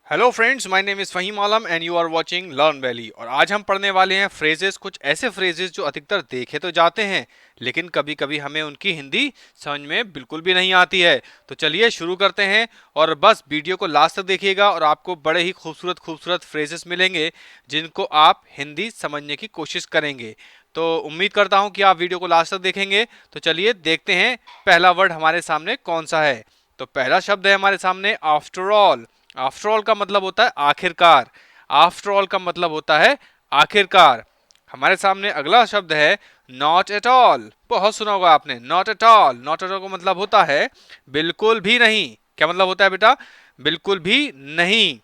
Hello friends, my name is Faheem Alam and you are watching Learn Valley. और आज हम पढ़ने वाले हैं फ्रेजेस, कुछ ऐसे फ्रेजेस जो अधिकतर देखे तो जाते हैं लेकिन कभी कभी हमें उनकी हिंदी समझ में बिल्कुल भी नहीं आती है। तो चलिए शुरू करते हैं और बस वीडियो को लास्ट तक देखिएगा और आपको बड़े ही खूबसूरत खूबसूरत फ्रेजेस मिलेंगे जिनको आप हिंदी समझने की कोशिश करेंगे। तो उम्मीद करता हूं कि आप वीडियो को लास्ट तक देखेंगे। तो चलिए देखते हैं पहला वर्ड हमारे सामने कौन सा है। तो पहला शब्द है हमारे सामने आफ्टर ऑल। आफ्टर ऑल का मतलब होता है आखिरकार। आफ्टर ऑल का मतलब होता है आखिरकार। हमारे सामने अगला शब्द है नॉट एट ऑल। बहुत सुना होगा आपने, not at all. Not at all का मतलब होता है बिल्कुल भी नहीं। क्या मतलब होता है बेटा? बिल्कुल भी नहीं।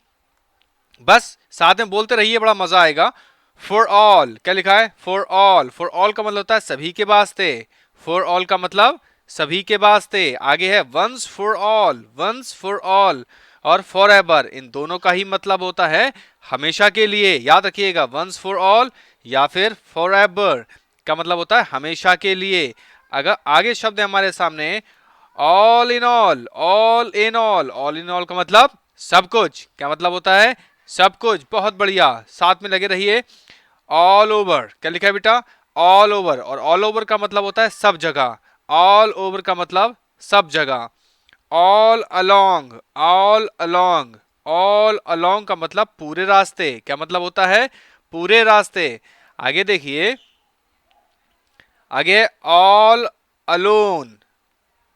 बस साथ में बोलते रहिए, बड़ा मजा आएगा। फॉर ऑल, क्या लिखा है? For all. फॉर ऑल का मतलब होता है सभी के वास्ते। फॉर ऑल का मतलब सभी के वास्ते। आगे है once for all. Once for all और फॉर एवर, इन दोनों का ही मतलब होता है हमेशा के लिए। याद रखिएगा, वंस फॉर ऑल या फिर फॉर एवर का मतलब होता है हमेशा के लिए। अगर आगे शब्द है हमारे सामने all in all. All in all. All in all का मतलब सब कुछ। क्या मतलब होता है? सब कुछ। बहुत बढ़िया, साथ में लगे रहिए। ऑल ओवर, क्या लिखा है बेटा? All over. और ऑल ओवर का मतलब होता है सब जगह। ऑल ओवर का मतलब सब जगह। All along. All along. All along का मतलब पूरे रास्ते। क्या मतलब होता है? पूरे रास्ते। आगे देखिए, आगे ऑल अलोन।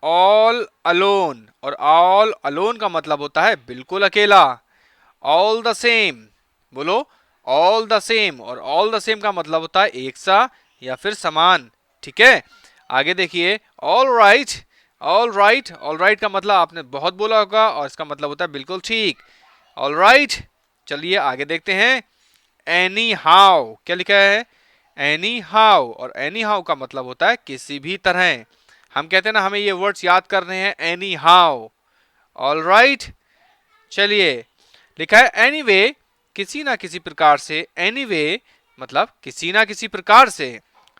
All alone. और ऑल अलोन का मतलब होता है बिल्कुल अकेला। All the same. बोलो, ऑल द सेम। और ऑल द सेम का मतलब होता है एक सा या फिर समान। ठीक है, आगे देखिए, all right. All right. All right का मतलब आपने बहुत बोला होगा और इसका मतलब होता है बिल्कुल ठीक। All right. चलिए आगे देखते हैं। एनी हाउ, क्या लिखा है? Any how. और एनी हाउ का मतलब होता है किसी भी तरह। हम कहते हैं ना, हमें ये वर्ड्स याद करने हैं। Any how. All right. चलिए, लिखा है एनीवे, किसी ना किसी प्रकार से। एनीवे मतलब किसी ना किसी प्रकार से।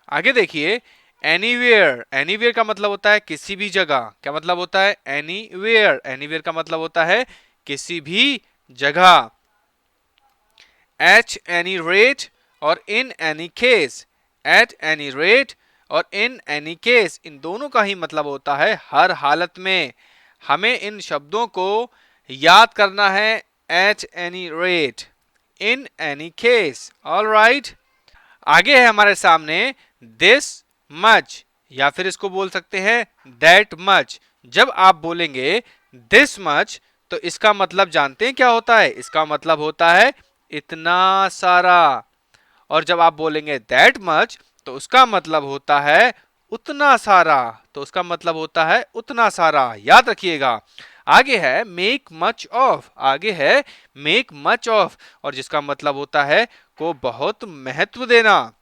आगे देखिए, एनीवेयर। एनीवेयर का मतलब होता है किसी भी जगह। क्या मतलब होता है? एनीवेयर। एनीवेयर का मतलब होता है किसी भी जगह। एट एनी रेट और in any case. At any rate और इन एनी केस, इन दोनों का ही मतलब होता है हर हालत में। हमें इन शब्दों को याद करना है। At any rate, in any case. All right. आगे है हमारे सामने दिस मच, या फिर इसको बोल सकते हैं दैट मच। जब आप बोलेंगे दिस मच तो इसका मतलब जानते हैं क्या होता है? इसका मतलब होता है इतना सारा। और जब आप बोलेंगे दैट मच तो उसका मतलब होता है उतना सारा। तो उसका मतलब होता है उतना सारा, याद रखिएगा। आगे है मेक मच ऑफ। आगे है मेक मच ऑफ और जिसका मतलब होता है को बहुत महत्व देना।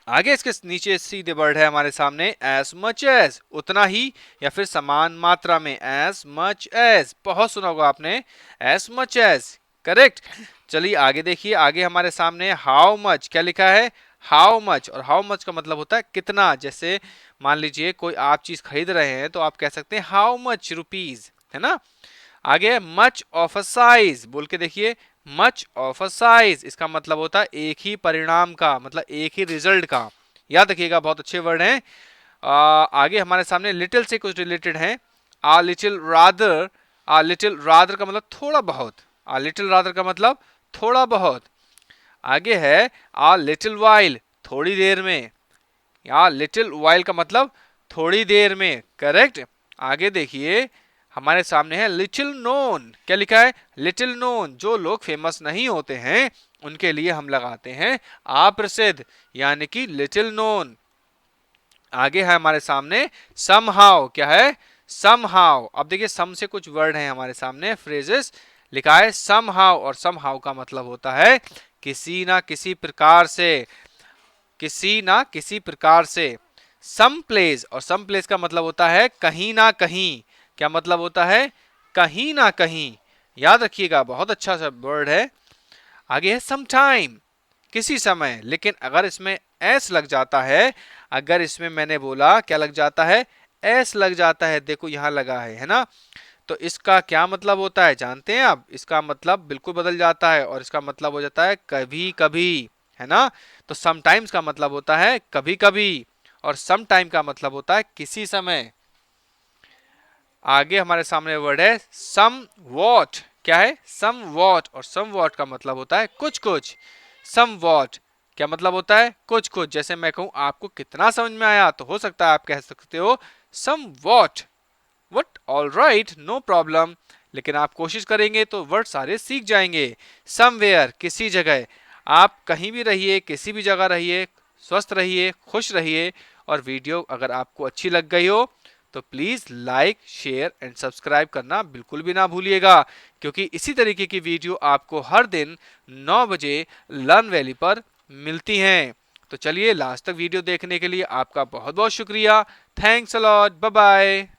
आगे इसके नीचे सीधे वर्ड है हमारे सामने एज मच एज, उतना ही या फिर समान मात्रा में। एज मच एज, बहुत सुना होगा आपने। As much as, correct. चलिए आगे देखिए, आगे हमारे सामने हाउ मच। क्या लिखा है? How much. और हाउ मच का मतलब होता है कितना। जैसे मान लीजिए कोई आप चीज खरीद रहे हैं तो आप कह सकते हैं हाउ मच रुपीज, है ना। आगे है मच ऑफ अ साइज। बोल के देखिए, मच ऑफ अ साइज, इसका मतलब होता है एक ही परिणाम का, मतलब एक ही रिजल्ट का। याद रखिएगा, बहुत अच्छे वर्ड हैं। आगे हमारे सामने लिटिल से कुछ रिलेटेड हैं। आ लिटिल रादर। आ लिटिल रादर का मतलब थोड़ा बहुत। आ लिटिल रादर का मतलब थोड़ा बहुत। आगे है आ लिटिल वाइल, थोड़ी देर में। या लिटिल वाइल का मतलब थोड़ी देर में, करेक्ट। आगे देखिए, हमारे सामने है लिटिल नोन। क्या लिखा है? Little known. जो लोग फेमस नहीं होते हैं उनके लिए हम लगाते हैं अप्रसिद्ध, यानी कि लिटिल नोन। आगे है हमारे सामने सम हाउ। क्या है? Somehow. अब देखिए, सम से कुछ वर्ड हैं हमारे सामने, फ्रेजेस। लिखा है सम हाउ और सम हाउ का मतलब होता है किसी ना किसी प्रकार से। किसी ना किसी प्रकार से। Some place. और सम प्लेस का मतलब होता है कहीं ना कहीं। क्या मतलब होता है? कहीं ना कहीं। याद रखिएगा, बहुत अच्छा सा वर्ड है। आगे है सम टाइम, किसी समय। लेकिन अगर इसमें एस लग जाता है, अगर इसमें मैंने बोला क्या लग जाता है? एस लग जाता है। देखो यहां लगा है ना। तो इसका क्या मतलब होता है जानते हैं आप? इसका मतलब बिल्कुल बदल जाता है और इसका मतलब हो जाता है कभी कभी, है ना। तो समटाइम्स का मतलब होता है कभी कभी और सम टाइम का मतलब होता है किसी समय। आगे हमारे सामने वर्ड है सम वॉट। क्या है? Somewhat. और सम वॉट का मतलब होता है कुछ कुछ। सम वॉट क्या मतलब होता है? कुछ कुछ। जैसे मैं कहूं आपको कितना समझ में आया, तो हो सकता है आप कह सकते हो somewhat. What all right, no problem. लेकिन आप कोशिश करेंगे तो वर्ड सारे सीख जाएंगे। समवेयर किसी जगह। आप कहीं भी रहिए, किसी भी जगह रहिए, स्वस्थ रहिए, खुश रहिए। और वीडियो अगर आपको अच्छी लग गई हो तो please like, share and subscribe करना बिल्कुल भी ना भूलिएगा, क्योंकि इसी तरीके की वीडियो आपको हर दिन 9 बजे लर्न वैली पर मिलती हैं। तो चलिए, लास्ट तक वीडियो देखने के लिए आपका बहुत बहुत शुक्रिया। Thanks a lot, bye bye.